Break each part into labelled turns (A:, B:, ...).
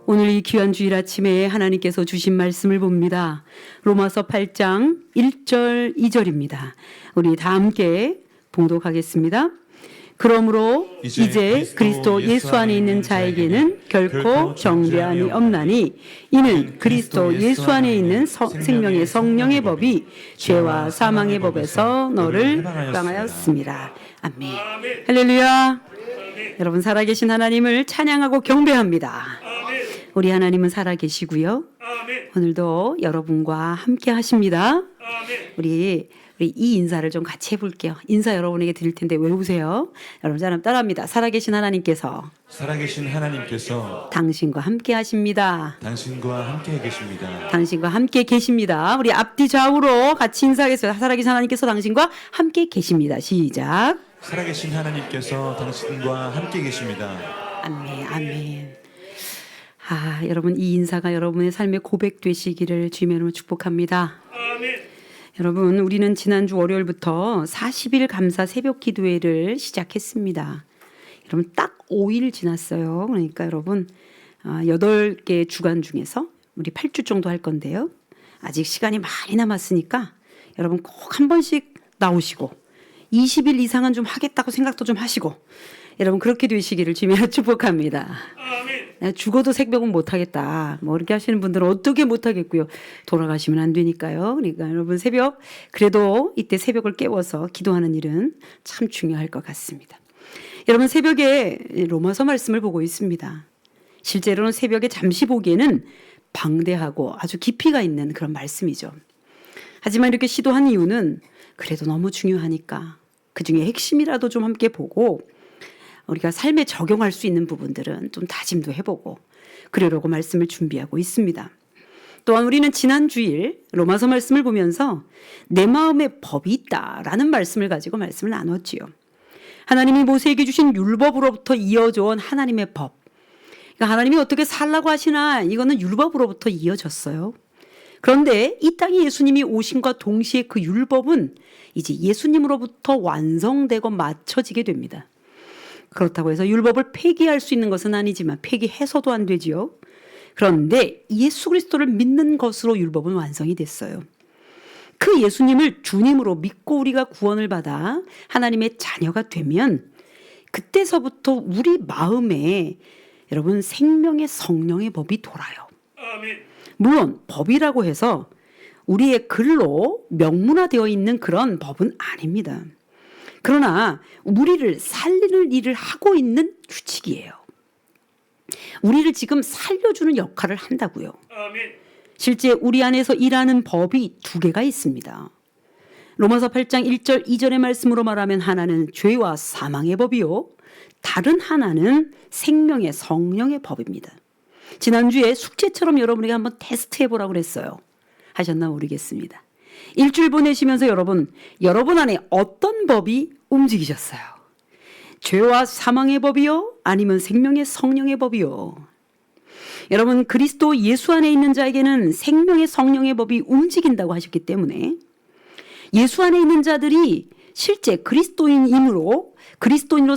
A: 오늘 이 귀한 주일 아침에 하나님께서 주신 말씀을 봅니다. 로마서 8장 1절 2절입니다. 우리 다 함께 봉독하겠습니다. 그러므로 이제 그리스도 예수 안에 있는 자에게는 결코 정죄함이 없나니 이는 그리스도 예수 안에 있는 생명의 성령의 법이 죄와 사망의 법에서 너를 해방하였습니다. 아멘. 할렐루야. 여러분 살아계신 하나님을 찬양하고 경배합니다. 우리 하나님은 살아계시고요. 오늘도 여러분과 함께 하십니다. 우리 이 인사를 좀 같이 해볼게요. 인사 여러분에게 드릴 텐데 외우세요. 여러분 사람 따라합니다. 살아계신 하나님께서 당신과 함께 하십니다.
B: 당신과 함께 계십니다.
A: 당신과 함께 계십니다. 우리 앞뒤 좌우로 같이 인사하겠습니다. 살아계신 하나님께서 당신과 함께 계십니다. 시작.
B: 살아계신 하나님께서 당신과 함께 계십니다.
A: 아멘, 아멘. 여러분 이 인사가 여러분의 삶의 고백 되시기를 주님의 이름으로 축복합니다. 아멘. 여러분 우리는 지난주 월요일부터 40일 감사 새벽 기도회를 시작했습니다. 여러분 딱 5일 지났어요. 그러니까 여러분 8개 주간 중에서 우리 8주 정도 할 건데요. 아직 시간이 많이 남았으니까 여러분 꼭 한 번씩 나오시고 20일 이상은 좀 하겠다고 생각도 좀 하시고 여러분 그렇게 되시기를 주님의 축복합니다. 죽어도 새벽은 못하겠다. 뭐 이렇게 하시는 분들은 어떻게 못하겠고요. 돌아가시면 안 되니까요. 그러니까 여러분 새벽 그래도 이때 새벽을 깨워서 기도하는 일은 참 중요할 것 같습니다. 여러분 새벽에 로마서 말씀을 보고 있습니다. 실제로는 새벽에 잠시 보기에는 방대하고 아주 깊이가 있는 그런 말씀이죠. 하지만 이렇게 시도한 이유는 그래도 너무 중요하니까 그중에 핵심이라도 좀 함께 보고 우리가 삶에 적용할 수 있는 부분들은 좀 다짐도 해보고 그러려고 말씀을 준비하고 있습니다. 또한 우리는 지난 주일 로마서 말씀을 보면서 내 마음에 법이 있다라는 말씀을 가지고 말씀을 나눴지요. 하나님이 모세에게 주신 율법으로부터 이어져 온 하나님의 법. 그러니까 하나님이 어떻게 살라고 하시나 이거는 율법으로부터 이어졌어요. 그런데 이 땅에 예수님이 오심과 동시에 그 율법은 이제 예수님으로부터 완성되고 맞춰지게 됩니다. 그렇다고 해서 율법을 폐기할 수 있는 것은 아니지만 폐기해서도 안 되지요. 그런데 예수 그리스도를 믿는 것으로 율법은 완성이 됐어요. 그 예수님을 주님으로 믿고 우리가 구원을 받아 하나님의 자녀가 되면 그때서부터 우리 마음에 여러분 생명의 성령의 법이 돌아요. 물론 법이라고 해서 우리의 글로 명문화되어 있는 그런 법은 아닙니다. 그러나 우리를 살리는 일을 하고 있는 규칙이에요. 우리를 지금 살려주는 역할을 한다고요. 실제 우리 안에서 일하는 법이 2개가 있습니다. 로마서 8장 1절 2절의 말씀으로 말하면 하나는 죄와 사망의 법이요 다른 하나는 생명의 성령의 법입니다. 지난주에 숙제처럼 여러분에게 한번 테스트해보라고 그랬어요. 하셨나 모르겠습니다. 일주일 보내시면서 여러분 안에 어떤 법이 움직이셨어요? 죄와 사망의 법이요? 아니면 생명의 성령의 법이요? 여러분 그리스도 예수 안에 있는 자에게는 생명의 성령의 법이 움직인다고 하셨기 때문에 예수 안에 있는 자들이 실제 그리스도인으로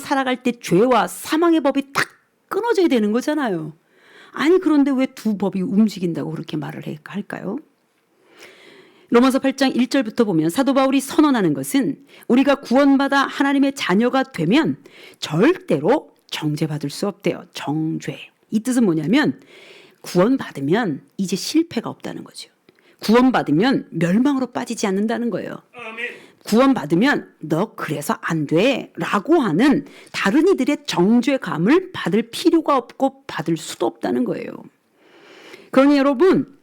A: 살아갈 때 죄와 사망의 법이 딱 끊어져야 되는 거잖아요. 아니 그런데 왜 2 법이 움직인다고 그렇게 말을 할까요? 로마서 8장 1절부터 보면 사도 바울이 선언하는 것은 우리가 구원받아 하나님의 자녀가 되면 절대로 정죄받을 수 없대요. 정죄. 이 뜻은 뭐냐면 구원받으면 이제 실패가 없다는 거죠. 구원받으면 멸망으로 빠지지 않는다는 거예요. 구원받으면 너 그래서 안 돼 라고 하는 다른 이들의 정죄감을 받을 필요가 없고 받을 수도 없다는 거예요. 그러니 여러분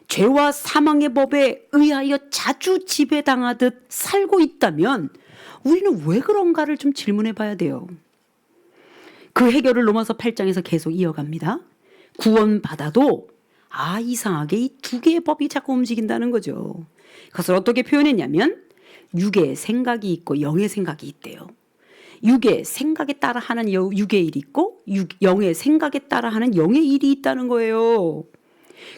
A: 죄와 사망의 법에 의하여 자주 지배당하듯 살고 있다면 우리는 왜 그런가를 좀 질문해 봐야 돼요. 그 해결을 로마서 8장에서 계속 이어갑니다. 구원받아도 이상하게 이 2개의 법이 자꾸 움직인다는 거죠. 그것을 어떻게 표현했냐면 육의 생각이 있고 영의 생각이 있대요. 육의 생각에 따라 하는 육의 일이 있고 영의 생각에 따라 하는 영의 일이 있다는 거예요.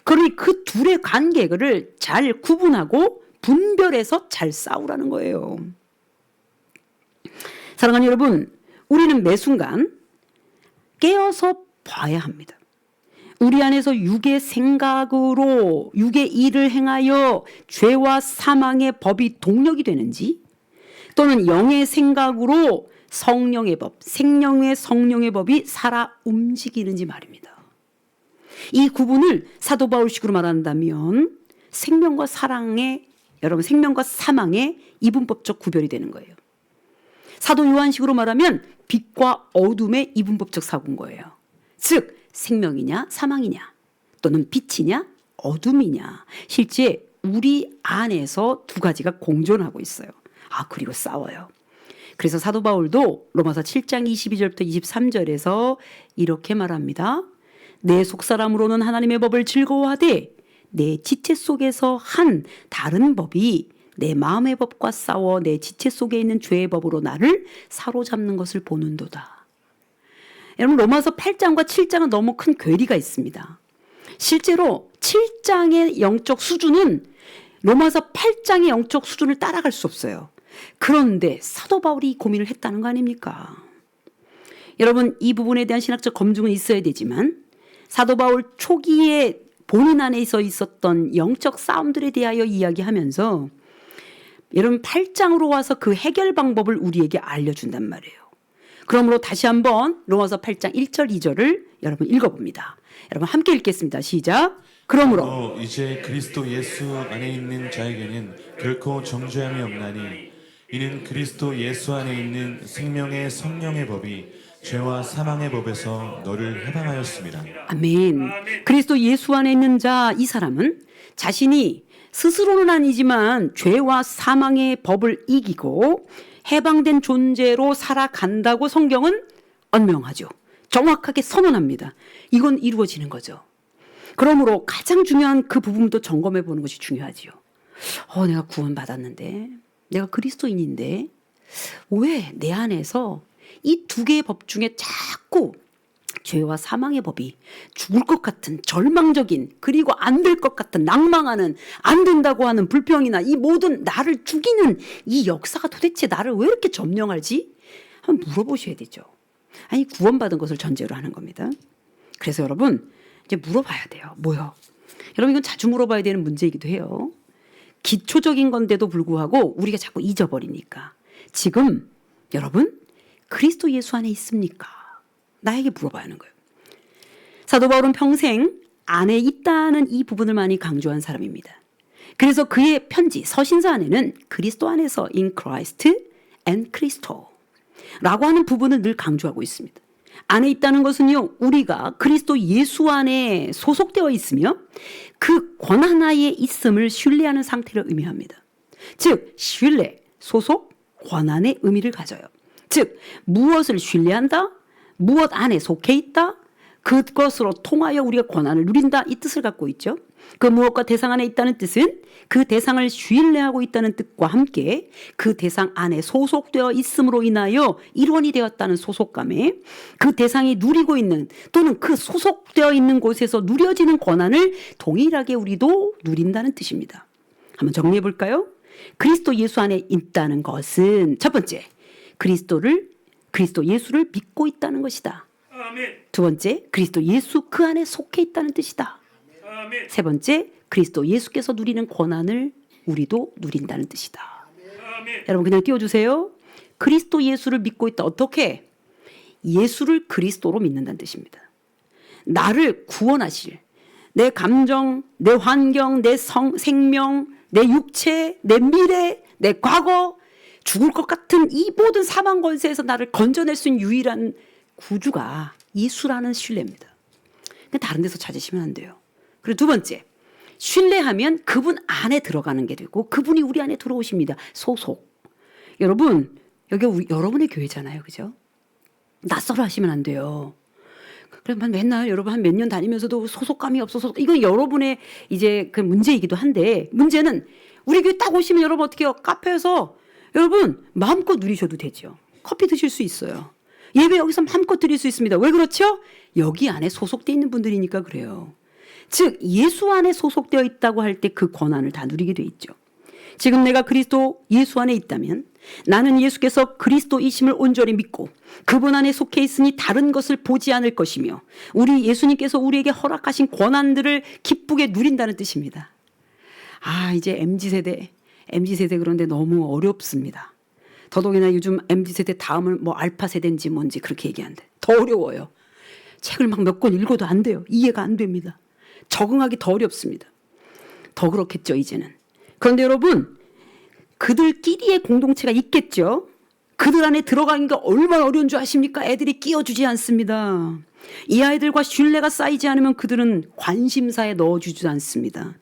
A: 그러니 그 둘의 관계를 잘 구분하고 분별해서 잘 싸우라는 거예요. 사랑하는 여러분, 우리는 매 순간 깨어서 봐야 합니다. 우리 안에서 육의 생각으로 육의 일을 행하여 죄와 사망의 법이 동력이 되는지, 또는 영의 생각으로 성령의 법, 생명의 성령의 법이 살아 움직이는지 말입니다. 이 구분을 사도 바울식으로 말한다면 생명과 사랑의, 여러분, 생명과 사망의 이분법적 구별이 되는 거예요. 사도 요한식으로 말하면 빛과 어둠의 이분법적 사고인 거예요. 즉 생명이냐 사망이냐, 또는 빛이냐 어둠이냐, 실제 우리 안에서 두 가지가 공존하고 있어요. 그리고 싸워요. 그래서 사도 바울도 로마서 7장 22절부터 23절에서 이렇게 말합니다. 내 속사람으로는 하나님의 법을 즐거워하되 내 지체 속에서 한 다른 법이 내 마음의 법과 싸워 내 지체 속에 있는 죄의 법으로 나를 사로잡는 것을 보는도다. 여러분, 로마서 8장과 7장은 너무 큰 괴리가 있습니다. 실제로 7장의 영적 수준은 로마서 8장의 영적 수준을 따라갈 수 없어요. 그런데 사도 바울이 이 고민을 했다는 거 아닙니까? 여러분, 이 부분에 대한 신학적 검증은 있어야 되지만 사도 바울 초기에 본인 안에서 있었던 영적 싸움들에 대하여 이야기하면서 여러분 8장으로 와서 그 해결 방법을 우리에게 알려준단 말이에요. 그러므로 다시 한번 로마서 8장 1절 2절을 여러분 읽어봅니다. 여러분 함께 읽겠습니다. 시작. 그러므로
B: 이제 그리스도 예수 안에 있는 자에게는 결코 정죄함이 없나니 이는 그리스도 예수 안에 있는 생명의 성령의 법이 죄와 사망의 법에서 너를 해방하였습니다.
A: 아멘. 그리스도 예수 안에 있는 자, 이 사람은 자신이 스스로는 아니지만 죄와 사망의 법을 이기고 해방된 존재로 살아간다고 성경은 언명하죠. 정확하게 선언합니다. 이건 이루어지는 거죠. 그러므로 가장 중요한 그 부분도 점검해 보는 것이 중요하지요. 내가 구원받았는데, 내가 그리스도인인데 왜 내 안에서 이 두 개의 법 중에 자꾸 죄와 사망의 법이 죽을 것 같은 절망적인, 그리고 안 될 것 같은 낭망하는, 안 된다고 하는 불평이나 이 모든 나를 죽이는 이 역사가 도대체 나를 왜 이렇게 점령하지? 한번 물어보셔야 되죠. 아니, 구원받은 것을 전제로 하는 겁니다. 그래서 여러분 이제 물어봐야 돼요. 뭐요? 여러분, 이건 자주 물어봐야 되는 문제이기도 해요. 기초적인 건데도 불구하고 우리가 자꾸 잊어버리니까. 지금 여러분 그리스도 예수 안에 있습니까? 나에게 물어봐야 하는 거예요. 사도 바울은 평생 안에 있다는 이 부분을 많이 강조한 사람입니다. 그래서 그의 편지 서신서 안에는 그리스도 안에서 in Christ and Christo 라고 하는 부분을 늘 강조하고 있습니다. 안에 있다는 것은요, 우리가 그리스도 예수 안에 소속되어 있으며 그 권한 하에 있음을 신뢰하는 상태를 의미합니다. 즉 신뢰, 소속, 권한의 의미를 가져요. 즉 무엇을 신뢰한다, 무엇 안에 속해 있다, 그것으로 통하여 우리가 권한을 누린다, 이 뜻을 갖고 있죠. 그 무엇과 대상 안에 있다는 뜻은 그 대상을 신뢰하고 있다는 뜻과 함께 그 대상 안에 소속되어 있음으로 인하여 일원이 되었다는 소속감에 그 대상이 누리고 있는, 또는 그 소속되어 있는 곳에서 누려지는 권한을 동일하게 우리도 누린다는 뜻입니다. 한번 정리해 볼까요? 그리스도 예수 안에 있다는 것은 첫 번째, 그리스도 예수를 믿고 있다는 것이다. 두 번째, 그리스도 예수 그 안에 속해 있다는 뜻이다. 세 번째, 그리스도 예수께서 누리는 권한을 우리도 누린다는 뜻이다. 여러분 그냥 띄워주세요. 그리스도 예수를 믿고 있다. 어떻게? 예수를 그리스도로 믿는다는 뜻입니다. 나를 구원하실, 내 감정, 내 환경, 내 생명, 내 육체, 내 미래, 내 과거, 죽을 것 같은 이 모든 사망 권세에서 나를 건져낼 수 있는 유일한 구주가 예수라는 신뢰입니다. 다른 데서 찾으시면 안 돼요. 그리고 두 번째, 신뢰하면 그분 안에 들어가는 게 되고 그분이 우리 안에 들어오십니다. 소속. 여러분, 여기 여러분의 교회잖아요. 그죠? 낯설어 하시면 안 돼요. 그러면 맨날 여러분 한 몇 년 다니면서도 소속감이 없어서, 이건 여러분의 이제 그 문제이기도 한데, 문제는 우리 교회 딱 오시면 여러분 어떻게 해요? 카페에서 여러분 마음껏 누리셔도 되죠. 커피 드실 수 있어요. 예배 여기서 마음껏 드릴 수 있습니다. 왜 그렇죠? 여기 안에 소속되어 있는 분들이니까 그래요. 즉 예수 안에 소속되어 있다고 할 때 그 권한을 다 누리게 돼 있죠. 지금 내가 그리스도 예수 안에 있다면 나는 예수께서 그리스도이심을 온전히 믿고 그분 안에 속해 있으니 다른 것을 보지 않을 것이며 우리 예수님께서 우리에게 허락하신 권한들을 기쁘게 누린다는 뜻입니다. 이제 MZ세대 그런데 너무 어렵습니다. 더더욱이나 요즘 MZ세대 다음은 뭐 알파세대인지 뭔지 그렇게 얘기하는데 더 어려워요. 책을 막 몇 권 읽어도 안 돼요. 이해가 안 됩니다. 적응하기 더 어렵습니다. 더 그렇겠죠, 이제는. 그런데 여러분, 그들끼리의 공동체가 있겠죠. 그들 안에 들어가는 게 얼마나 어려운 줄 아십니까? 애들이 끼워주지 않습니다. 이 아이들과 신뢰가 쌓이지 않으면 그들은 관심사에 넣어주지 않습니다.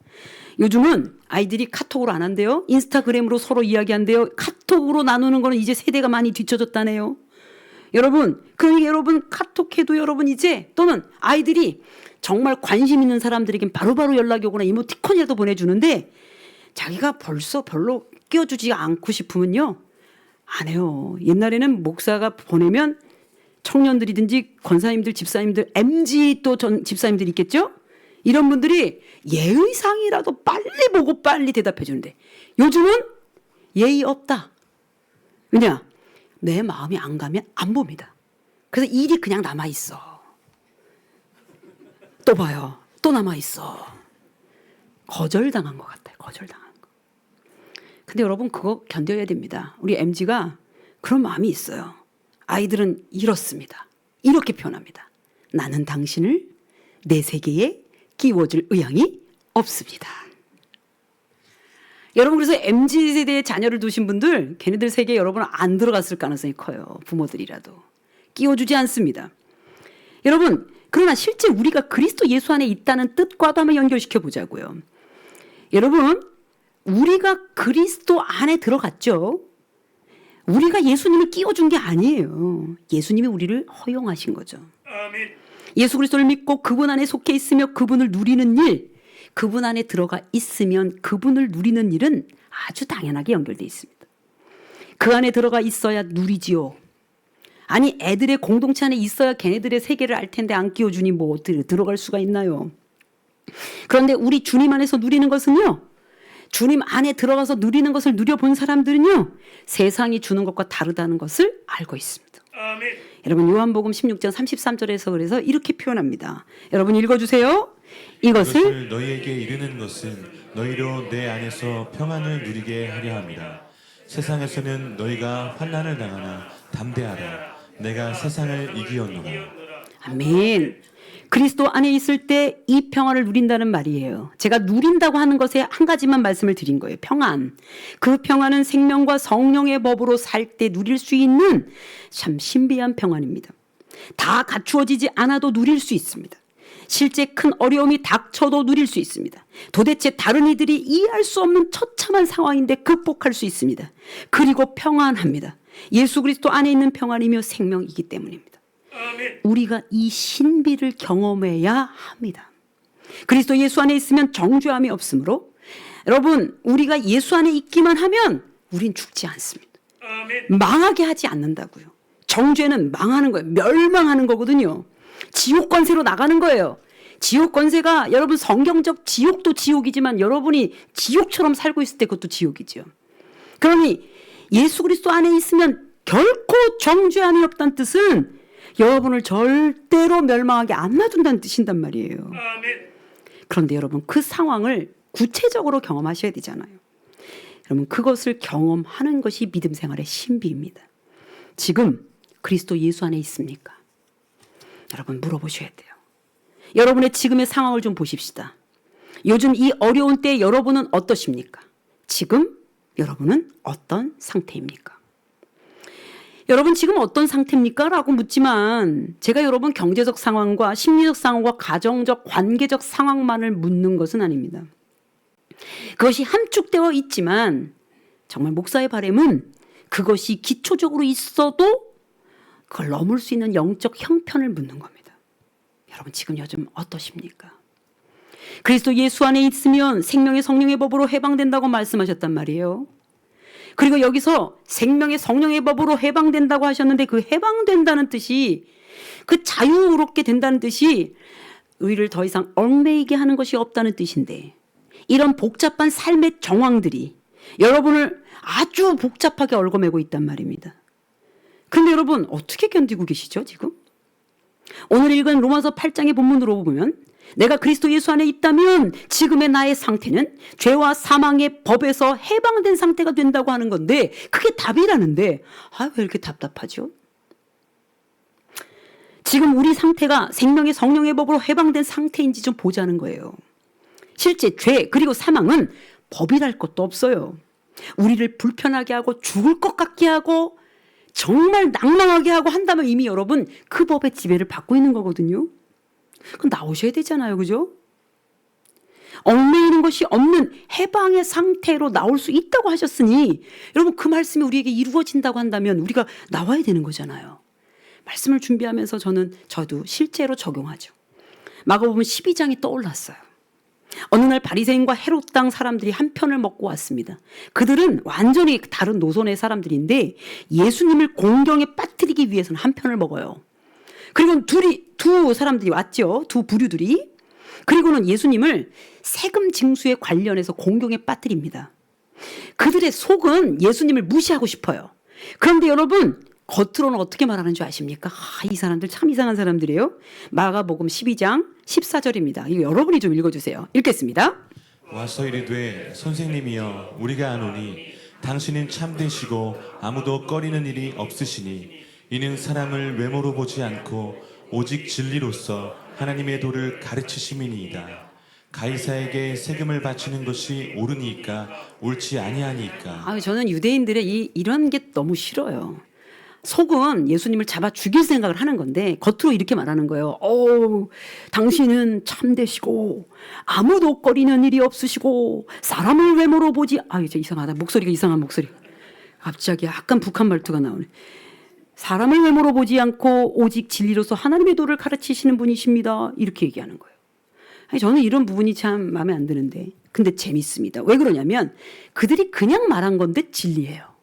A: 요즘은 아이들이 카톡으로 안 한대요. 인스타그램으로 서로 이야기한대요. 카톡으로 나누는 거는 이제 세대가 많이 뒤쳐졌다네요. 여러분, 그러니까 여러분 카톡해도 여러분 이제 또는 아이들이 정말 관심 있는 사람들에겐 바로바로 연락이 오거나 이모티콘이라도 보내주는데 자기가 벌써 별로 끼워주지 않고 싶으면요. 안 해요. 옛날에는 목사가 보내면 청년들이든지 권사님들, 집사님들, MG 또 전 집사님들 있겠죠? 이런 분들이 예의상이라도 빨리 보고 빨리 대답해 주는데 요즘은 예의 없다. 왜냐? 내 마음이 안 가면 안 봅니다. 그래서 일이 그냥 남아있어. 또 봐요. 또 남아있어. 거절당한 것 같아요. 거절당한 거. 근데 여러분 그거 견뎌야 됩니다. 우리 MG가 그런 마음이 있어요. 아이들은 이렇습니다. 이렇게 표현합니다. 나는 당신을 내 세계에 끼워줄 의향이 없습니다. 여러분 그래서 MZ세대의 자녀를 두신 분들 걔네들 세계에 여러분 안 들어갔을 가능성이 커요. 부모들이라도. 끼워주지 않습니다. 여러분 그러나 실제 우리가 그리스도 예수 안에 있다는 뜻과도 한번 연결시켜 보자고요. 여러분 우리가 그리스도 안에 들어갔죠. 우리가 예수님을 끼워준 게 아니에요. 예수님이 우리를 허용하신 거죠.
C: 아멘.
A: 예수 그리스도를 믿고 그분 안에 속해 있으며 그분을 누리는 일, 그분 안에 들어가 있으면 그분을 누리는 일은 아주 당연하게 연결되어 있습니다. 그 안에 들어가 있어야 누리지요. 아니 애들의 공동체 안에 있어야 걔네들의 세계를 알 텐데 안 끼워주니 뭐 어떻게 들어갈 수가 있나요? 그런데 우리 주님 안에서 누리는 것은요. 주님 안에 들어가서 누리는 것을 누려본 사람들은요. 세상이 주는 것과 다르다는 것을 알고 있습니다.
C: 아멘.
A: 여러분 요한복음 16장 33절에서 그래서 이렇게 표현합니다. 여러분 읽어주세요. 이것을
B: 너희에게 이르는 것은 너희로 내 안에서 평안을 누리게 하려 합니다. 세상에서는 너희가 환난을 당하나 담대하라. 내가 세상을 이기었노라.
A: 아멘. 그리스도 안에 있을 때 이 평안을 누린다는 말이에요. 제가 누린다고 하는 것에 한 가지만 말씀을 드린 거예요. 평안. 그 평안은 생명과 성령의 법으로 살 때 누릴 수 있는 참 신비한 평안입니다. 다 갖추어지지 않아도 누릴 수 있습니다. 실제 큰 어려움이 닥쳐도 누릴 수 있습니다. 도대체 다른 이들이 이해할 수 없는 처참한 상황인데 극복할 수 있습니다. 그리고 평안합니다. 예수 그리스도 안에 있는 평안이며 생명이기 때문입니다.
C: 아멘.
A: 우리가 이 신비를 경험해야 합니다. 그리스도 예수 안에 있으면 정죄함이 없으므로 여러분 우리가 예수 안에 있기만 하면 우린 죽지 않습니다.
C: 아멘.
A: 망하게 하지 않는다고요. 정죄는 망하는 거예요. 멸망하는 거거든요. 지옥 권세로 나가는 거예요. 지옥 권세가 여러분 성경적 지옥도 지옥이지만 여러분이 지옥처럼 살고 있을 때 그것도 지옥이죠. 그러니 예수 그리스도 안에 있으면 결코 정죄함이 없다는 뜻은 여러분을 절대로 멸망하게 안 놔둔다는 뜻인단 말이에요.
C: 아멘.
A: 그런데 여러분 그 상황을 구체적으로 경험하셔야 되잖아요. 여러분 그것을 경험하는 것이 믿음 생활의 신비입니다. 지금 그리스도 예수 안에 있습니까? 여러분 물어보셔야 돼요. 여러분의 지금의 상황을 좀 보십시다. 요즘 이 어려운 때 여러분은 어떠십니까? 지금 여러분은 어떤 상태입니까? 여러분 지금 어떤 상태입니까? 라고 묻지만 제가 여러분 경제적 상황과 심리적 상황과 가정적 관계적 상황만을 묻는 것은 아닙니다. 그것이 함축되어 있지만 정말 목사의 바람은 그것이 기초적으로 있어도 그걸 넘을 수 있는 영적 형편을 묻는 겁니다. 여러분 지금 요즘 어떠십니까? 그리스도 예수 안에 있으면 생명의 성령의 법으로 해방된다고 말씀하셨단 말이에요. 그리고 여기서 생명의 성령의 법으로 해방된다고 하셨는데 그 해방된다는 뜻이 그 자유롭게 된다는 뜻이 우리를 더 이상 얽매이게 하는 것이 없다는 뜻인데 이런 복잡한 삶의 정황들이 여러분을 아주 복잡하게 얽어매고 있단 말입니다. 근데 여러분 어떻게 견디고 계시죠 지금? 오늘 읽은 로마서 8장의 본문으로 보면 내가 그리스도 예수 안에 있다면 지금의 나의 상태는 죄와 사망의 법에서 해방된 상태가 된다고 하는 건데 그게 답이라는데 왜 이렇게 답답하죠? 지금 우리 상태가 생명의 성령의 법으로 해방된 상태인지 좀 보자는 거예요. 실제 죄 그리고 사망은 법이랄 것도 없어요. 우리를 불편하게 하고 죽을 것 같게 하고 정말 낭망하게 하고 한다면 이미 여러분 그 법의 지배를 받고 있는 거거든요. 그럼 나오셔야 되잖아요. 그죠? 얽매이는 것이 없는 해방의 상태로 나올 수 있다고 하셨으니 여러분 그 말씀이 우리에게 이루어진다고 한다면 우리가 나와야 되는 거잖아요. 말씀을 준비하면서 저도 실제로 적용하죠. 마가복음 12장이 떠올랐어요. 어느 날 바리새인과 헤롯 당 사람들이 한 편을 먹고 왔습니다. 그들은 완전히 다른 노선의 사람들인데 예수님을 공경에 빠뜨리기 위해서는 한 편을 먹어요. 그리고 두 사람들이 왔죠. 두 부류들이. 그리고는 예수님을 세금 징수에 관련해서 공경에 빠뜨립니다. 그들의 속은 예수님을 무시하고 싶어요. 그런데 여러분 겉으로는 어떻게 말하는 줄 아십니까? 이 사람들 참 이상한 사람들이에요. 마가복음 12장 14절입니다. 이거 여러분이 좀 읽어주세요. 읽겠습니다.
B: 와서 이르되 선생님이여 우리가 아노니 당신은 참되시고 아무도 꺼리는 일이 없으시니 이는 사람을 외모로 보지 않고 오직 진리로서 하나님의 도를 가르치심이니이다. 가이사에게 세금을 바치는 것이 옳으니까 옳지 아니하니까.
A: 저는 유대인들의 이런 게 너무 싫어요. 속은 예수님을 잡아 죽일 생각을 하는 건데 겉으로 이렇게 말하는 거예요. 당신은 참되시고 아무도 꺼리는 일이 없으시고 사람을 외모로 보지 이제 이상하다. 목소리가 이상한 목소리. 갑자기 약간 북한 말투가 나오네. 사람을 외모로 보지 않고 오직 진리로서 하나님의 도를 가르치시는 분이십니다. 이렇게 얘기하는 거예요. 저는 이런 부분이 참 마음에 안 드는데 근데 재밌습니다. 왜 그러냐면 그들이 그냥 말한 건데 진리예요.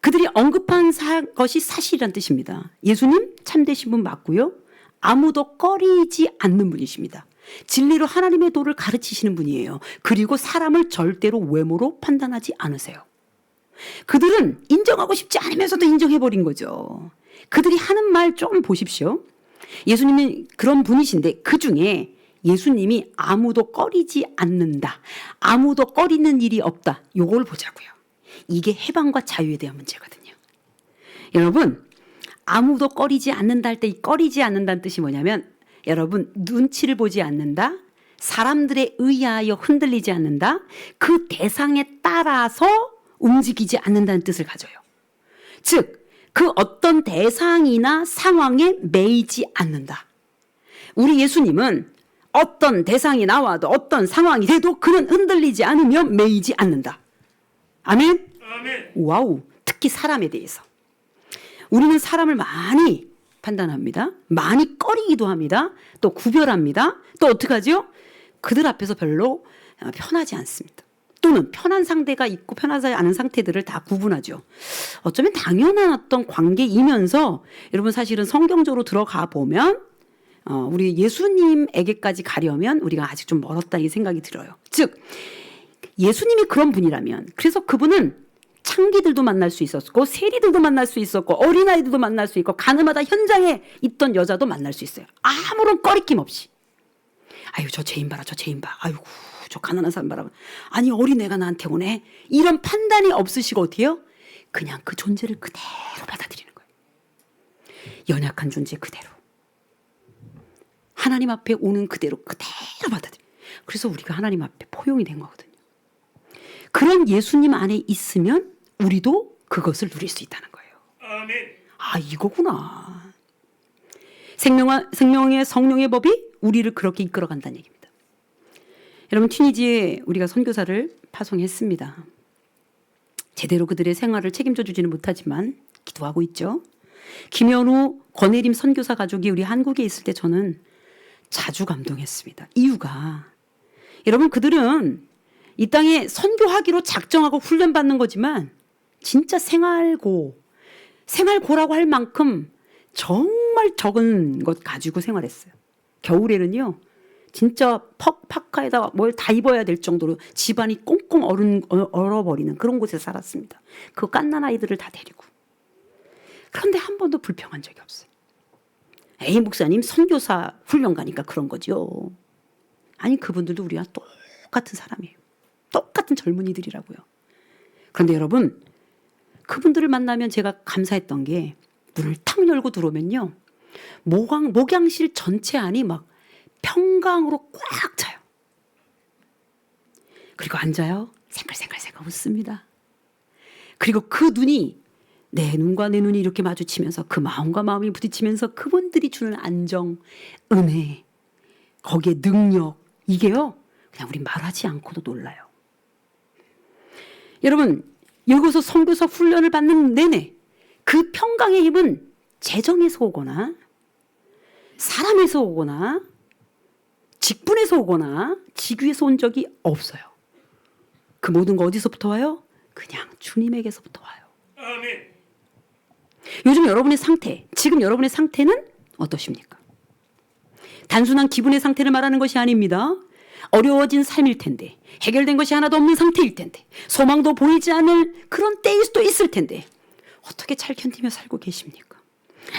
A: 그들이 언급한 것이 사실이란 뜻입니다. 예수님 참되신 분 맞고요. 아무도 꺼리지 않는 분이십니다. 진리로 하나님의 도를 가르치시는 분이에요. 그리고 사람을 절대로 외모로 판단하지 않으세요. 그들은 인정하고 싶지 않으면서도 인정해버린 거죠. 그들이 하는 말 조금 보십시오. 예수님이 그런 분이신데 그중에 예수님이 아무도 꺼리지 않는다. 아무도 꺼리는 일이 없다. 요걸 보자고요. 이게 해방과 자유에 대한 문제거든요. 여러분 아무도 꺼리지 않는다 할 때 이 꺼리지 않는다는 뜻이 뭐냐면 여러분 눈치를 보지 않는다. 사람들에 의하여 흔들리지 않는다. 그 대상에 따라서 움직이지 않는다는 뜻을 가져요. 즉 그 어떤 대상이나 상황에 매이지 않는다. 우리 예수님은 어떤 대상이 나와도 어떤 상황이 돼도 그는 흔들리지 않으며 매이지 않는다. 아멘?
C: 아멘.
A: 와우. 특히 사람에 대해서. 우리는 사람을 많이 판단합니다. 많이 꺼리기도 합니다. 또 구별합니다. 또 어떻게 하죠? 그들 앞에서 별로 편하지 않습니다. 또는 편한 상대가 있고 편하지 않은 상태들을 다 구분하죠. 어쩌면 당연한 어떤 관계이면서 여러분 사실은 성경적으로 들어가 보면 우리 예수님에게까지 가려면 우리가 아직 좀 멀었다 이 생각이 들어요. 즉 예수님이 그런 분이라면 그래서 그분은 창기들도 만날 수 있었고 세리들도 만날 수 있었고 어린아이들도 만날 수 있고 가늠하다 현장에 있던 여자도 만날 수 있어요. 아무런 꺼리낌 없이. 저 죄인 봐라 저 죄인 봐. 아이고 저 가난한 사람 봐라. 아니 어린애가 나한테 오네. 이런 판단이 없으시고 어떻게 해요? 그냥 그 존재를 그대로 받아들이는 거예요. 연약한 존재 그대로. 하나님 앞에 오는 그대로 받아들여요. 그래서 우리가 하나님 앞에 포용이 된 거거든요. 그런 예수님 안에 있으면 우리도 그것을 누릴 수 있다는 거예요.
C: 아멘.
A: 이거구나. 생명의 성령의 법이 우리를 그렇게 이끌어간다는 얘기입니다. 여러분 튀니지에 우리가 선교사를 파송했습니다. 제대로 그들의 생활을 책임져 주지는 못하지만 기도하고 있죠. 김현우, 권혜림 선교사 가족이 우리 한국에 있을 때 저는 자주 감동했습니다. 이유가 여러분 그들은 이 땅에 선교하기로 작정하고 훈련받는 거지만 진짜 생활고라고 할 만큼 정말 적은 것 가지고 생활했어요. 겨울에는요 진짜 파카에다 뭘 다 입어야 될 정도로 집안이 꽁꽁 얼어버리는 그런 곳에 살았습니다. 그 갓난 아이들을 다 데리고. 그런데 한 번도 불평한 적이 없어요. 에이, 목사님 선교사 훈련 가니까 그런 거죠. 아니, 그분들도 우리와 똑같은 사람이에요. 똑같은 젊은이들이라고요. 그런데 여러분, 그분들을 만나면 제가 감사했던 게 문을 탁 열고 들어오면요, 목양실 전체 안이 막 평강으로 꽉 차요. 그리고 앉아요. 생글생글 웃습니다. 그리고 그 눈이 내 눈과 내 눈이 이렇게 마주치면서 그 마음과 마음이 부딪히면서 그분들이 주는 안정, 은혜, 거기에 능력, 이게요 그냥 우리 말하지 않고도 놀라요. 여러분, 여기서 선교사 훈련을 받는 내내 그 평강의 힘은 재정에서 오거나 사람에서 오거나 직분에서 오거나 직위에서 온 적이 없어요. 그 모든 거 어디서부터 와요? 그냥 주님에게서부터 와요.
C: 아멘.
A: 요즘 여러분의 상태, 지금 여러분의 상태는 어떠십니까? 단순한 기분의 상태를 말하는 것이 아닙니다. 어려워진 삶일 텐데, 해결된 것이 하나도 없는 상태일 텐데, 소망도 보이지 않을 그런 때일 수도 있을 텐데 어떻게 잘 견디며 살고 계십니까?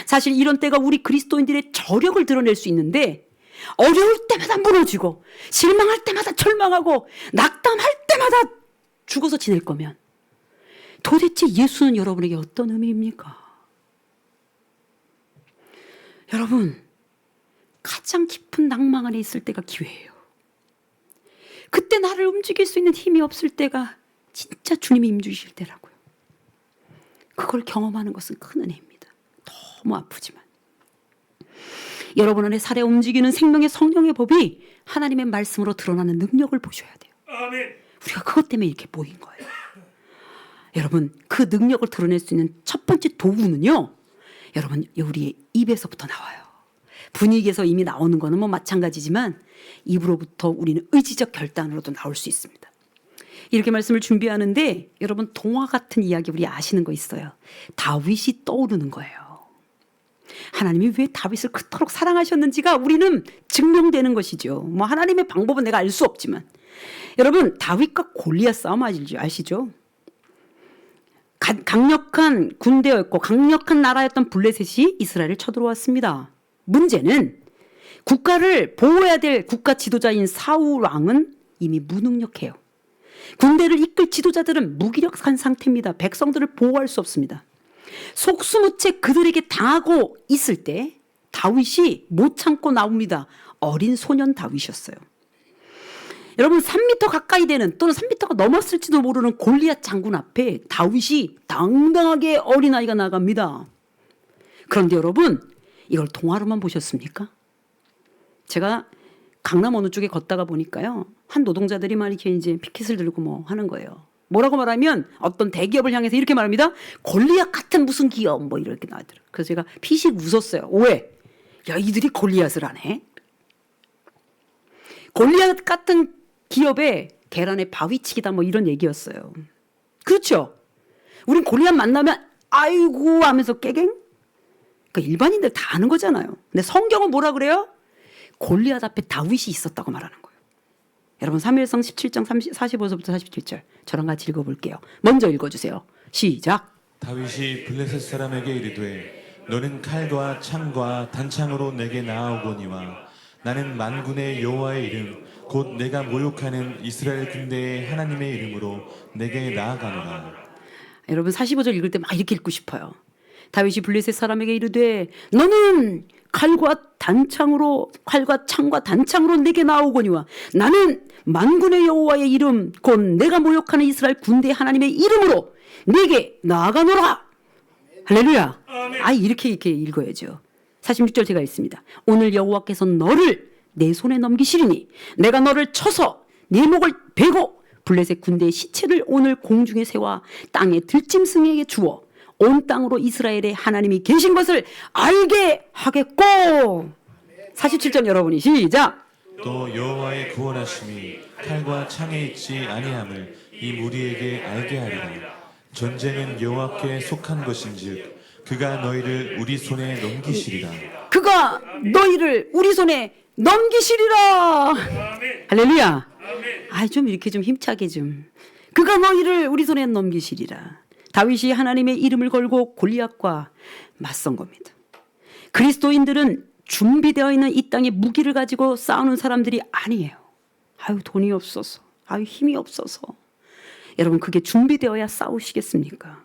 A: 사실 이런 때가 우리 그리스도인들의 저력을 드러낼 수 있는데, 어려울 때마다 무너지고 실망할 때마다 절망하고 낙담할 때마다 죽어서 지낼 거면 도대체 예수는 여러분에게 어떤 의미입니까? 여러분, 가장 깊은 낭망 안에 있을 때가 기회예요. 그때 나를 움직일 수 있는 힘이 없을 때가 진짜 주님이 힘주실 때라고요. 그걸 경험하는 것은 큰 은혜입니다. 너무 아프지만. 여러분 안에 살에 움직이는 생명의 성령의 법이 하나님의 말씀으로 드러나는 능력을 보셔야 돼요.
C: 아멘.
A: 우리가 그것 때문에 이렇게 모인 거예요. 여러분, 그 능력을 드러낼 수 있는 첫 번째 도구는요, 여러분, 우리의 입에서부터 나와요. 분위기에서 이미 나오는 거는 뭐 마찬가지지만 입으로부터 우리는 의지적 결단으로도 나올 수 있습니다. 이렇게 말씀을 준비하는데 여러분, 동화 같은 이야기 우리 아시는 거 있어요. 다윗이 떠오르는 거예요. 하나님이 왜 다윗을 그토록 사랑하셨는지가 우리는 증명되는 것이죠. 뭐 하나님의 방법은 내가 알 수 없지만, 여러분, 다윗과 골리앗 싸움 아시죠? 강력한 군대였고 강력한 나라였던 블레셋이 이스라엘을 쳐들어왔습니다. 문제는 국가를 보호해야 될 국가 지도자인 사울 왕은 이미 무능력해요. 군대를 이끌 지도자들은 무기력한 상태입니다. 백성들을 보호할 수 없습니다. 속수무책 그들에게 당하고 있을 때 다윗이 못 참고 나옵니다. 어린 소년 다윗이었어요. 여러분, 3m 가까이 되는 또는 3m가 넘었을지도 모르는 골리앗 장군 앞에 다윗이 당당하게 어린아이가 나갑니다. 그런데 여러분, 이걸 동화로만 보셨습니까? 제가 강남 어느 쪽에 걷다가 보니까요, 한 노동자들이 막 이렇게 이제 피켓을 들고 뭐 하는 거예요. 뭐라고 말하면 어떤 대기업을 향해서 이렇게 말합니다. 골리앗 같은 무슨 기업 뭐 이렇게 나왔더라고요. 그래서 제가 피식 웃었어요. 왜? 야, 이들이 골리앗을 하네. 골리앗 같은 기업에 계란에 바위치기다 뭐 이런 얘기였어요. 그렇죠? 우린 골리앗 만나면 아이고 하면서 깨갱? 그러니까 일반인들 다 아는 거잖아요. 근데 성경은 뭐라 그래요? 골리앗 앞에 다윗이 있었다고 말하는 거예요. 여러분, 사무엘상 17장 45절부터 47절 저랑 같이 읽어볼게요. 먼저 읽어주세요. 시작.
B: 다윗이 블레셋 사람에게 이르되 너는 칼과 창과 단창으로 내게 나아오거니와 나는 만군의 여호와의 이름 곧 내가 모욕하는 이스라엘 군대의 하나님의 이름으로 내게 나아가노라.
A: 여러분, 45절 읽을 때 막 이렇게 읽고 싶어요. 다윗이 블레셋 사람에게 이르되 너는 칼과 창과 단창으로 내게 나오거니와 나는 만군의 여호와의 이름 곧 내가 모욕하는 이스라엘 군대 하나님의 이름으로 내게 나아가노라. 할렐루야. 이렇게 읽어야죠. 46절 제가 읽습니다. 오늘 여호와께서 너를 내 손에 넘기시리니 내가 너를 쳐서 네 목을 베고 블레셋 군대의 시체를 오늘 공중에 세워 땅의 들짐승에게 주어 온 땅으로 이스라엘의 하나님이 계신 것을 알게 하겠고. 47절 여러분이 시작.
B: 또 여호와의 구원하심이 칼과 창에 있지 아니함을 이 무리에게 알게 하리라. 전쟁은 여호와께 속한 것인즉 그가 너희를 우리 손에 넘기시리라.
A: 그가 너희를 우리 손에 넘기시리라.
C: 아멘.
A: 할렐루야.
C: 아멘.
A: 아, 좀 이렇게 좀 힘차게 좀. 그가 너희를 우리 손에 넘기시리라. 다윗이 하나님의 이름을 걸고 골리앗과 맞선 겁니다. 그리스도인들은 준비되어 있는 이 땅의 무기를 가지고 싸우는 사람들이 아니에요. 아유, 돈이 없어서, 아유, 힘이 없어서. 여러분, 그게 준비되어야 싸우시겠습니까?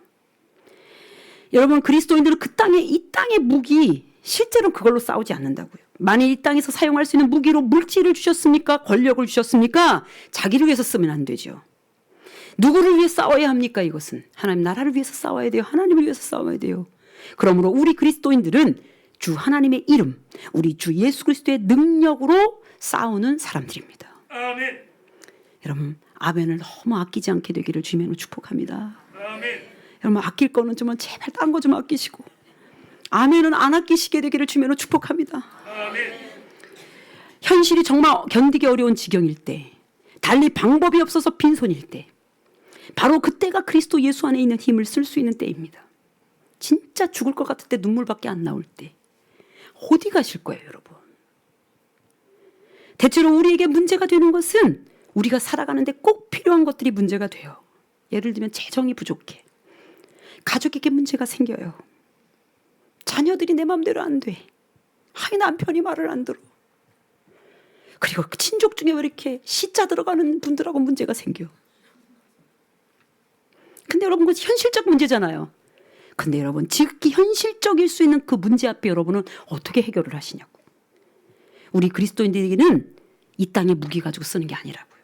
A: 여러분, 그리스도인들은 이 땅의 무기, 실제로 그걸로 싸우지 않는다고요. 만일 이 땅에서 사용할 수 있는 무기로 물질을 주셨습니까? 권력을 주셨습니까? 자기를 위해서 쓰면 안 되죠. 누구를 위해 싸워야 합니까? 이것은 하나님 나라를 위해서 싸워야 돼요. 하나님을 위해서 싸워야 돼요. 그러므로 우리 그리스도인들은 주 하나님의 이름, 우리 주 예수 그리스도의 능력으로 싸우는 사람들입니다.
C: 아멘.
A: 여러분, 아멘을 너무 아끼지 않게 되기를 주님으로 축복합니다.
C: 아멘.
A: 여러분, 아낄 거는 좀 제발 딴 거 좀 아끼시고 아멘은 안 아끼시게 되기를 주님으로 축복합니다.
C: 아멘.
A: 현실이 정말 견디기 어려운 지경일 때, 달리 방법이 없어서 빈손일 때, 바로 그때가 그리스도 예수 안에 있는 힘을 쓸 수 있는 때입니다. 진짜 죽을 것 같을 때 눈물밖에 안 나올 때 어디 가실 거예요, 여러분? 대체로 우리에게 문제가 되는 것은 우리가 살아가는데 꼭 필요한 것들이 문제가 돼요. 예를 들면 재정이 부족해. 가족에게 문제가 생겨요. 자녀들이 내 마음대로 안 돼. 아이, 남편이 말을 안 들어. 그리고 친족 중에 왜 이렇게 시자 들어가는 분들하고 문제가 생겨. 근데 여러분, 그건 현실적 문제잖아요. 근데 여러분, 지극히 현실적일 수 있는 그 문제 앞에 여러분은 어떻게 해결을 하시냐고. 우리 그리스도인들에게는 이 땅의 무기 가지고 쓰는 게 아니라고요.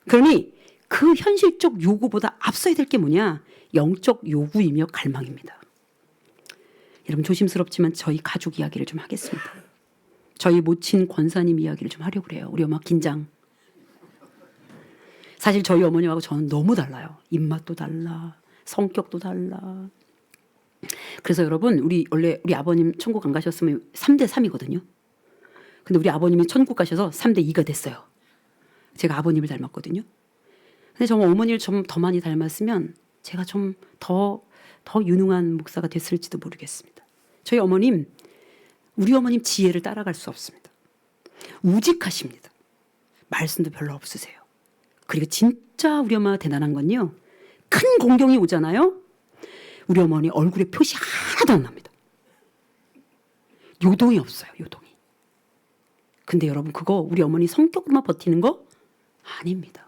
A: 그러니 그 현실적 요구보다 앞서야 될 게 뭐냐? 영적 요구이며 갈망입니다. 여러분, 조심스럽지만 저희 가족 이야기를 좀 하겠습니다. 저희 모친 권사님 이야기를 좀 하려고 그래요. 우리 엄마 긴장. 사실 저희 어머님하고 저는 너무 달라요. 입맛도 달라, 성격도 달라. 그래서 여러분, 원래 우리 아버님 천국 안 가셨으면 3대 3이거든요. 근데 우리 아버님이 천국 가셔서 3대 2가 됐어요. 제가 아버님을 닮았거든요. 근데 정말 어머니를 좀 더 많이 닮았으면 제가 좀 더 유능한 목사가 됐을지도 모르겠습니다. 저희 어머님, 우리 어머님 지혜를 따라갈 수 없습니다. 우직하십니다. 말씀도 별로 없으세요. 그리고 진짜 우리 엄마가 대단한 건요, 큰 공경이 오잖아요. 우리 어머니 얼굴에 표시 하나도 안 납니다. 요동이 없어요, 요동이. 근데 여러분, 그거 우리 어머니 성격으로만 버티는 거 아닙니다.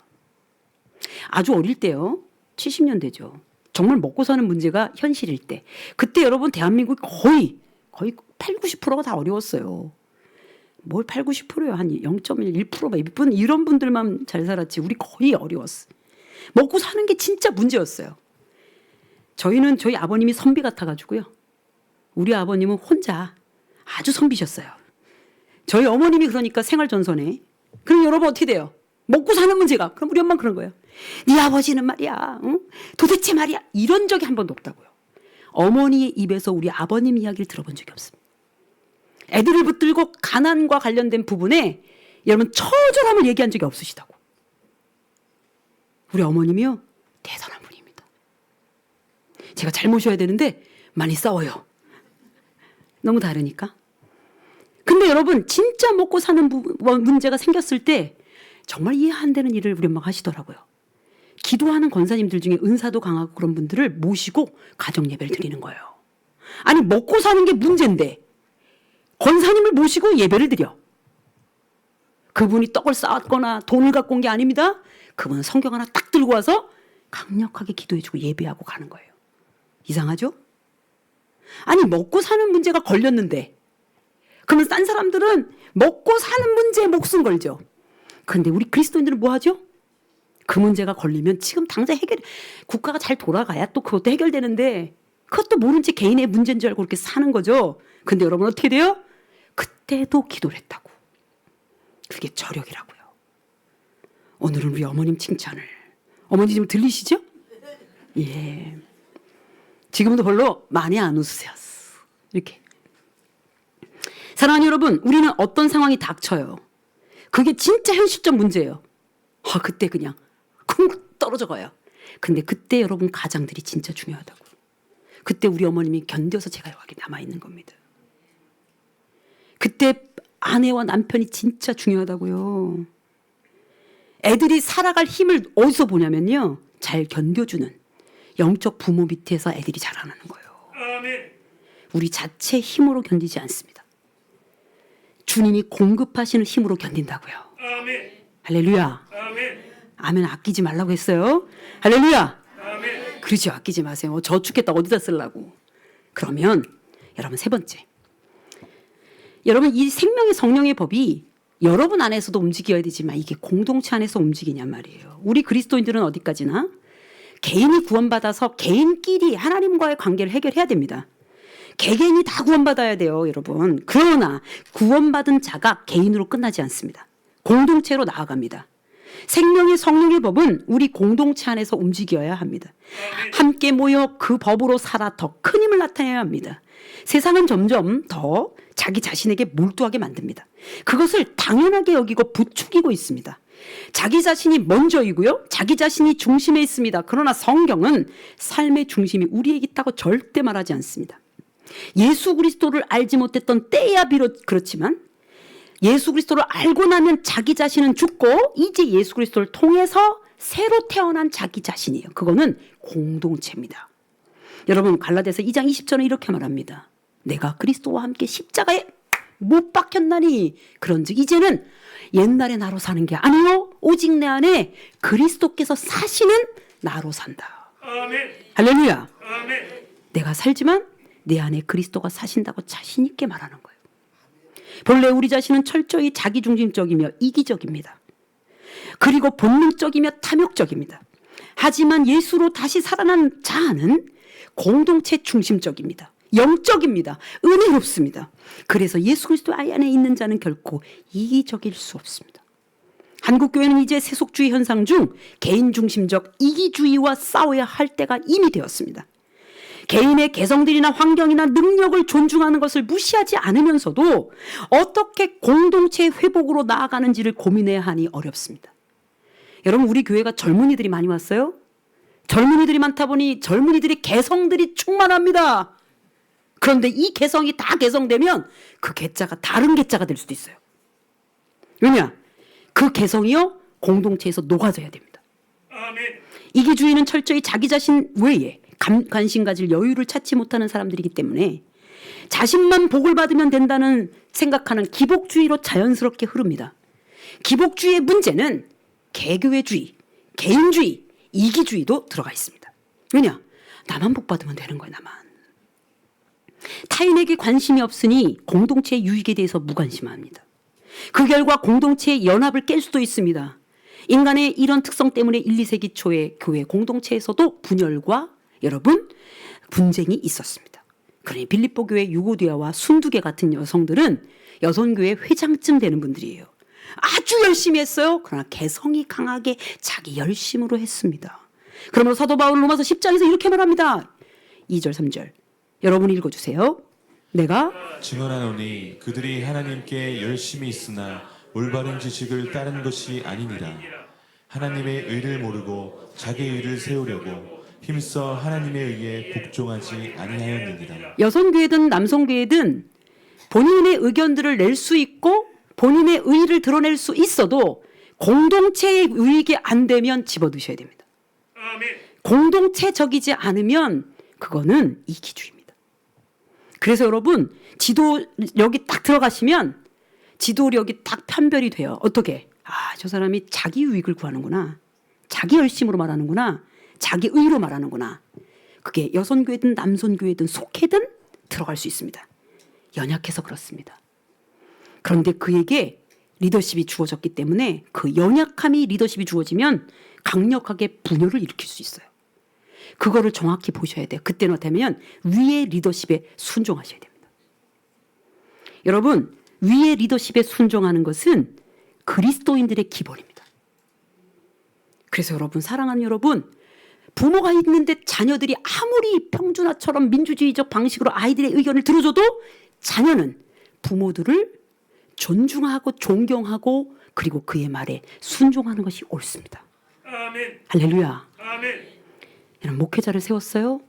A: 아주 어릴 때요, 70년대죠. 정말 먹고 사는 문제가 현실일 때, 그때 여러분 대한민국이 거의 8, 90%가 다 어려웠어요. 뭘 8, 90%요? 한 0.1, 1%가 이런 분들만 잘 살았지. 우리 거의 어려웠어. 먹고 사는 게 진짜 문제였어요. 저희는 저희 아버님이 선비 같아가지고요. 우리 아버님은 혼자 아주 선비셨어요. 저희 어머님이 그러니까 생활전선에. 그럼 여러분 어떻게 돼요? 먹고 사는 문제가. 그럼 우리 엄마는 그런 거예요. 네 아버지는 말이야, 응? 도대체 말이야. 이런 적이 한 번도 없다고요. 어머니의 입에서 우리 아버님 이야기를 들어본 적이 없습니다. 애들을 붙들고 가난과 관련된 부분에 여러분 처절함을 얘기한 적이 없으시다고. 우리 어머님이요, 대단한 분입니다. 제가 잘 모셔야 되는데 많이 싸워요. 너무 다르니까. 근데 여러분, 진짜 먹고 사는 문제가 생겼을 때 정말 이해 안 되는 일을 우리 엄마가 하시더라고요. 기도하는 권사님들 중에 은사도 강하고 그런 분들을 모시고 가정 예배를 드리는 거예요. 아니, 먹고 사는 게 문제인데 권사님을 모시고 예배를 드려. 그분이 떡을 쌓았거나 돈을 갖고 온 게 아닙니다. 그분은 성경 하나 딱 들고 와서 강력하게 기도해주고 예배하고 가는 거예요. 이상하죠? 아니, 먹고 사는 문제가 걸렸는데, 그러면 딴 사람들은 먹고 사는 문제에 목숨 걸죠. 근데 우리 그리스도인들은 뭐 하죠? 그 문제가 걸리면 지금 당장 국가가 잘 돌아가야 또 그것도 해결되는데, 그것도 모른 채 개인의 문제인 줄 알고 그렇게 사는 거죠. 근데 여러분 어떻게 돼요? 그때도 기도를 했다고. 그게 저력이라고요. 오늘은 우리 어머님 칭찬을. 어머니 지금 들리시죠? 예. 지금도 별로 많이 안 웃으세요. 이렇게. 사랑하는 여러분, 우리는 어떤 상황이 닥쳐요. 그게 진짜 현실적 문제예요. 그때 그냥 쿵 떨어져 가요. 근데 그때 여러분 가장들이 진짜 중요하다고. 그때 우리 어머님이 견뎌서 제가 여기 남아있는 겁니다. 그때 아내와 남편이 진짜 중요하다고요. 애들이 살아갈 힘을 어디서 보냐면요. 잘 견뎌주는 영적 부모 밑에서 애들이 자라나는 거예요.
C: 아멘.
A: 우리 자체 힘으로 견디지 않습니다. 주님이 공급하시는 힘으로 견딘다고요.
C: 아멘.
A: 할렐루야.
C: 아멘.
A: 아멘. 아끼지 말라고 했어요. 할렐루야.
C: 아멘.
A: 그렇죠. 아끼지 마세요. 저 죽겠다 어디다 쓰려고. 그러면 여러분 세 번째. 여러분 이 생명의 성령의 법이 여러분 안에서도 움직여야 되지만 이게 공동체 안에서 움직이냔 말이에요. 우리 그리스도인들은 어디까지나 개인이 구원받아서 개인끼리 하나님과의 관계를 해결해야 됩니다. 개개인이 다 구원받아야 돼요, 여러분. 그러나 구원받은 자가 개인으로 끝나지 않습니다. 공동체로 나아갑니다. 생명의 성령의 법은 우리 공동체 안에서 움직여야 합니다. 함께 모여 그 법으로 살아 더 큰 힘을 나타내야 합니다. 세상은 점점 더 자기 자신에게 몰두하게 만듭니다. 그것을 당연하게 여기고 부추기고 있습니다. 자기 자신이 먼저이고요. 자기 자신이 중심에 있습니다. 그러나 성경은 삶의 중심이 우리에게 있다고 절대 말하지 않습니다. 예수 그리스도를 알지 못했던 때야 비롯 그렇지만 예수 그리스도를 알고 나면 자기 자신은 죽고 이제 예수 그리스도를 통해서 새로 태어난 자기 자신이에요. 그거는 공동체입니다. 여러분 갈라디아서 2장 20절은 이렇게 말합니다. 내가 그리스도와 함께 십자가에 못 박혔나니 그런즉 이제는 옛날의 나로 사는 게 아니요 오직 내 안에 그리스도께서 사시는 나로 산다.
C: 아멘.
A: 할렐루야.
C: 아멘.
A: 내가 살지만 내 안에 그리스도가 사신다고 자신 있게 말하는 거예요. 본래 우리 자신은 철저히 자기중심적이며 이기적입니다. 그리고 본능적이며 탐욕적입니다. 하지만 예수로 다시 살아난 자는 공동체 중심적입니다. 영적입니다. 은혜롭습니다. 그래서 예수 그리스도 안에 있는 자는 결코 이기적일 수 없습니다. 한국교회는 이제 세속주의 현상 중 개인중심적 이기주의와 싸워야 할 때가 이미 되었습니다. 개인의 개성들이나 환경이나 능력을 존중하는 것을 무시하지 않으면서도 어떻게 공동체의 회복으로 나아가는지를 고민해야 하니 어렵습니다. 여러분 우리 교회가 젊은이들이 많이 왔어요? 젊은이들이 많다 보니 젊은이들의 개성들이 충만합니다. 그런데 이 개성이 다 개성되면 그 개자가 다른 개자가 될 수도 있어요. 왜냐? 그 개성이요 공동체에서 녹아져야 됩니다.
C: 아멘.
A: 이기주의는 철저히 자기 자신 외에 관심 가질 여유를 찾지 못하는 사람들이기 때문에 자신만 복을 받으면 된다는 생각하는 기복주의로 자연스럽게 흐릅니다. 기복주의의 문제는 개교회주의, 개인주의, 이기주의도 들어가 있습니다. 왜냐? 나만 복 받으면 되는 거예요. 나만. 타인에게 관심이 없으니 공동체의 유익에 대해서 무관심합니다. 그 결과 공동체의 연합을 깰 수도 있습니다. 인간의 이런 특성 때문에 1, 2세기 초에 교회 공동체에서도 분열과 여러분 분쟁이 있었습니다. 그러니 빌립보 교회 유고디아와 순두계 같은 여성들은 여성교회 회장쯤 되는 분들이에요. 아주 열심히 했어요. 그러나 개성이 강하게 자기 열심으로 했습니다. 그러므로 사도 바울 로마서 10장에서 이렇게 말합니다. 2절 3절 여러분 읽어주세요. 내가
B: 증언하노니 그들이 하나님께 열심히 있으나 올바른 지식을 따른 것이 아니니라. 하나님의 의를 모르고 자기 의를 세우려고 힘써 하나님에 의해 복종하지 아니하였느니라.
A: 여성교회든 남성교회든 본인의 의견들을 낼 수 있고 본인의 의의를 드러낼 수 있어도 공동체의 유익이 안 되면 집어드셔야 됩니다.
C: 아멘.
A: 공동체적이지 않으면 그거는 이기주의입니다. 그래서 여러분 지도력이 딱 들어가시면 지도력이 딱 판별이 돼요. 어떻게? 저 사람이 자기 유익을 구하는구나. 자기 열심으로 말하는구나. 자기 의로 말하는구나. 그게 여성교회든 남성교회든 속해든 들어갈 수 있습니다. 연약해서 그렇습니다. 그런데 그에게 리더십이 주어졌기 때문에 그 연약함이 리더십이 주어지면 강력하게 분열을 일으킬 수 있어요. 그거를 정확히 보셔야 돼요. 그때는 되면 위의 리더십에 순종하셔야 됩니다. 여러분 위의 리더십에 순종하는 것은 그리스도인들의 기본입니다. 그래서 여러분 사랑하는 여러분 부모가 있는데 자녀들이 아무리 평준화처럼 민주주의적 방식으로 아이들의 의견을 들어줘도 자녀는 부모들을 존중하고 존경하고 그리고 그의 말에 순종하는 것이 옳습니다.
C: 아멘.
A: 할렐루야.
C: 아멘.
A: 여러분 목회자를 세웠어요.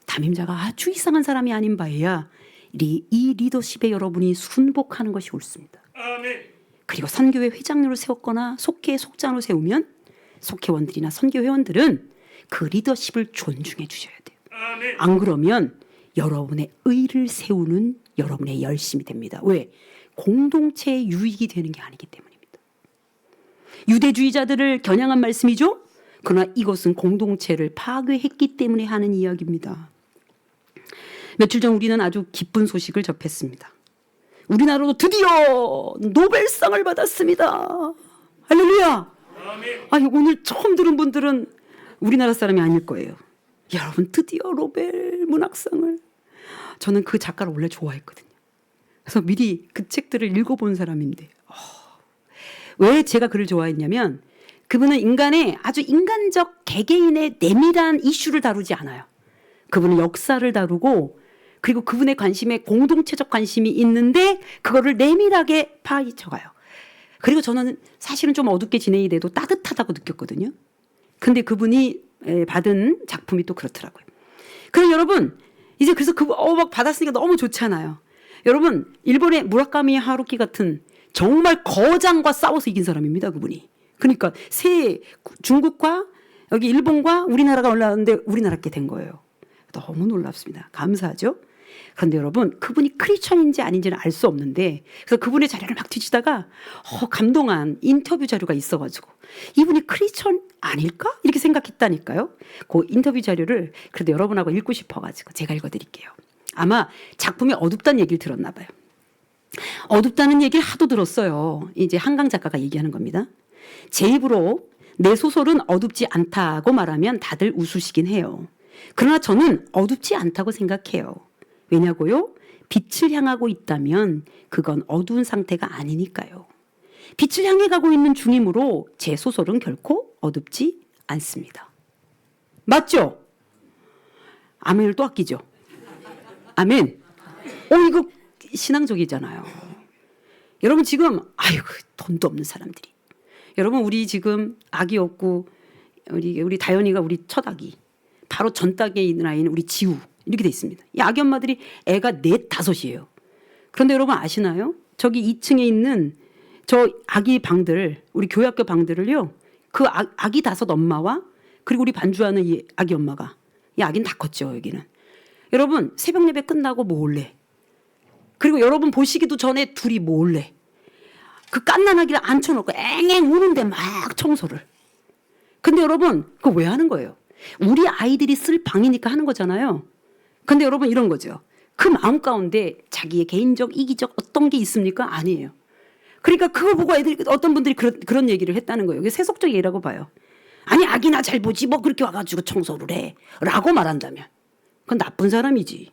A: 담임자가 아주 이상한 사람이 아닌 바에야 이 리더십에 여러분이 순복하는 것이 옳습니다.
C: 아멘.
A: 그리고 선교회 회장으로 세웠거나 속회 속장으로 세우면 속회원들이나 선교 회원들은 그 리더십을 존중해 주셔야 돼요.
C: 아멘.
A: 안 그러면 여러분의 의를 세우는 여러분의 열심이 됩니다. 왜? 공동체의 유익이 되는 게 아니기 때문입니다. 유대주의자들을 겨냥한 말씀이죠. 그러나 이것은 공동체를 파괴했기 때문에 하는 이야기입니다. 며칠 전 우리는 아주 기쁜 소식을 접했습니다. 우리나라도 드디어 노벨상을 받았습니다. 할렐루야.
C: 아멘.
A: 오늘 처음 들은 분들은 우리나라 사람이 아닐 거예요. 여러분 드디어 노벨 문학상을. 저는 그 작가를 원래 좋아했거든요. 그래서 미리 그 책들을 읽어본 사람인데 왜 제가 그를 좋아했냐면 그분은 인간의 아주 인간적 개개인의 내밀한 이슈를 다루지 않아요. 그분은 역사를 다루고 그리고 그분의 관심에 공동체적 관심이 있는데 그거를 내밀하게 파헤쳐가요. 그리고 저는 사실은 좀 어둡게 진행이 돼도 따뜻하다고 느꼈거든요. 근데 그분이 받은 작품이 또 그렇더라고요. 그럼 여러분 이제 그래서 막 받았으니까 너무 좋잖아요. 여러분 일본의 무라카미 하루키 같은 정말 거장과 싸워서 이긴 사람입니다. 그분이. 그러니까 중국과 여기 일본과 우리나라가 올라왔는데 우리나라께 된 거예요. 너무 놀랍습니다. 감사하죠. 그런데 여러분 그분이 크리스천인지 아닌지는 알 수 없는데 그래서 그분의 자료를 막 뒤지다가 감동한 인터뷰 자료가 있어가지고 이분이 크리스천 아닐까? 이렇게 생각했다니까요. 그 인터뷰 자료를 그래도 여러분하고 읽고 싶어가지고 제가 읽어드릴게요. 아마 작품이 어둡다는 얘기를 들었나 봐요. 어둡다는 얘기를 하도 들었어요. 이제 한강 작가가 얘기하는 겁니다. 제 입으로 내 소설은 어둡지 않다고 말하면 다들 웃으시긴 해요. 그러나 저는 어둡지 않다고 생각해요. 왜냐고요? 빛을 향하고 있다면 그건 어두운 상태가 아니니까요. 빛을 향해 가고 있는 중이므로 제 소설은 결코 어둡지 않습니다. 맞죠? 아멘을 또 아끼죠? 아멘. 이거 신앙적이잖아요. 여러분 지금 돈도 없는 사람들이. 여러분 우리 지금 아기 없고 우리 다현이가 우리 첫 아기. 바로 전 땅에 있는 아이는 우리 지우 이렇게 돼 있습니다. 이 아기 엄마들이 애가 4-5이에요. 그런데 여러분 아시나요? 저기 2층에 있는 저 아기 방들 우리 교회학교 방들을요. 그 아기 5 엄마와 그리고 우리 반주하는 이 아기 엄마가 이 아기는 다 컸죠. 여기는. 여러분 새벽 예배 끝나고 몰래 그리고 여러분 보시기도 전에 둘이 몰래 그 갓난아기를 앉혀놓고 앵앵 우는데 막 청소를. 근데 여러분 그거 왜 하는 거예요? 우리 아이들이 쓸 방이니까 하는 거잖아요. 근데 여러분 이런 거죠. 그 마음 가운데 자기의 개인적 이기적 어떤 게 있습니까? 아니에요. 그러니까 그걸 보고 어떤 분들이 그런 얘기를 했다는 거예요. 이게 세속적 얘기라고 봐요. 아니 아기나 잘 보지 뭐 그렇게 와가지고 청소를 해 라고 말한다면 그건 나쁜 사람이지.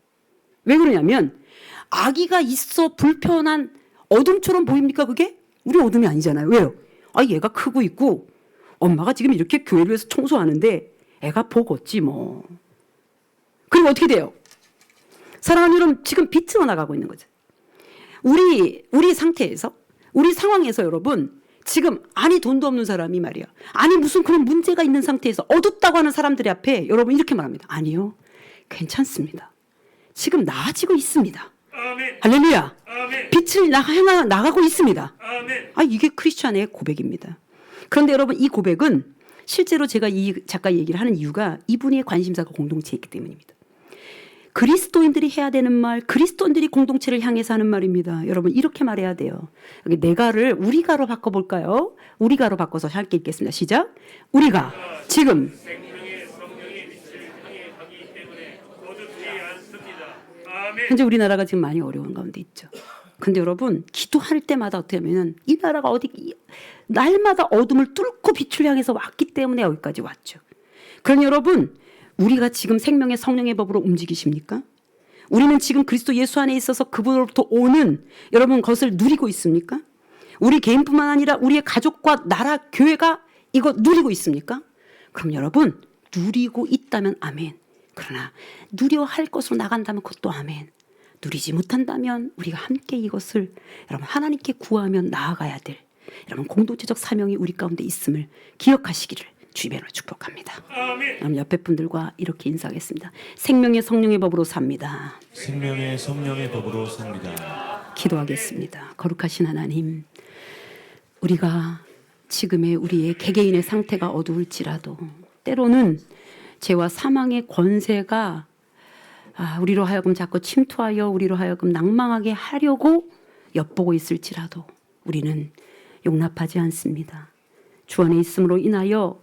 A: 왜 그러냐면 아기가 있어 불편한 어둠처럼 보입니까 그게? 우리 어둠이 아니잖아요. 왜요? 얘가 크고 있고 엄마가 지금 이렇게 교회를 위해서 청소하는데 애가 보겠지 뭐. 그리고 어떻게 돼요? 사랑하는 여러분 지금 빛으로 나가고 있는 거죠. 우리 상태에서 우리 상황에서 여러분 지금 돈도 없는 사람이 말이야. 무슨 그런 문제가 있는 상태에서 어둡다고 하는 사람들의 앞에 여러분 이렇게 말합니다. 아니요. 괜찮습니다. 지금 나아지고 있습니다.
C: 아멘.
A: 할렐루야.
C: 아멘.
A: 빛을 나가고 있습니다.
C: 아멘.
A: 이게 크리스찬의 고백입니다. 그런데 여러분 이 고백은 실제로 제가 이 작가 얘기를 하는 이유가 이분의 관심사가 공동체에 있기 때문입니다. 그리스도인들이 해야 되는 말, 그리스도인들이 공동체를 향해서 하는 말입니다. 여러분 이렇게 말해야 돼요. 여기 내가를 우리가로 바꿔볼까요? 우리가로 바꿔서 짧게 읽겠습니다. 시작. 우리가 지금
C: 생명의 성령의 빛을 향해 가기 때문에 어둡지 않습니다. 아멘.
A: 현재 우리나라가 지금 많이 어려운 가운데 있죠. 근데 여러분 기도할 때마다 어떻게 하면은 이 나라가 날마다 어둠을 뚫고 빛을 향해서 왔기 때문에 여기까지 왔죠. 그러니 여러분 우리가 지금 생명의 성령의 법으로 움직이십니까? 우리는 지금 그리스도 예수 안에 있어서 그분으로부터 오는 여러분 것을 누리고 있습니까? 우리 개인뿐만 아니라 우리의 가족과 나라 교회가 이거 누리고 있습니까? 그럼 여러분 누리고 있다면 아멘. 그러나 누려 할 것으로 나간다면 그것도 아멘. 누리지 못한다면 우리가 함께 이것을 여러분 하나님께 구하면 나아가야 될 여러분 공동체적 사명이 우리 가운데 있음을 기억하시기를 주변으로 축복합니다.
C: 아멘.
A: 그럼 옆에 분들과 이렇게 인사하겠습니다. 생명의 성령의 법으로 삽니다.
B: 생명의 성령의 법으로 삽니다.
A: 기도하겠습니다. 거룩하신 하나님, 우리가 지금의 우리의 개개인의 상태가 어두울지라도 때로는 죄와 사망의 권세가 우리로 하여금 자꾸 침투하여 우리로 하여금 낭망하게 하려고 엿보고 있을지라도 우리는 용납하지 않습니다. 주 안에 있음으로 인하여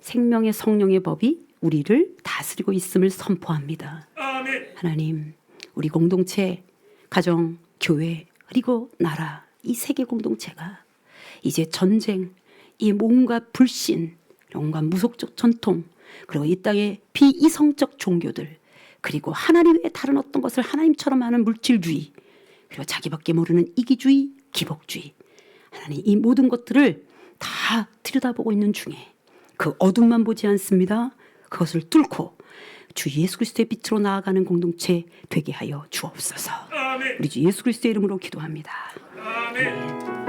A: 생명의 성령의 법이 우리를 다스리고 있음을 선포합니다.
C: 아멘.
A: 하나님, 우리 공동체, 가정, 교회, 그리고 나라, 이 세계 공동체가 이제 전쟁, 이 온갖 불신, 온갖 무속적 전통, 그리고 이 땅의 비이성적 종교들, 그리고 하나님 외에 다른 어떤 것을 하나님처럼 하는 물질주의, 그리고 자기밖에 모르는 이기주의, 기복주의, 하나님 이 모든 것들을 다 들여다보고 있는 중에 그 어둠만 보지 않습니다. 그것을 뚫고 주 예수 그리스도의 빛으로 나아가는 공동체 되게 하여 주옵소서.
C: 아멘.
A: 우리 주 예수 그리스도의 이름으로 기도합니다.
C: 아멘.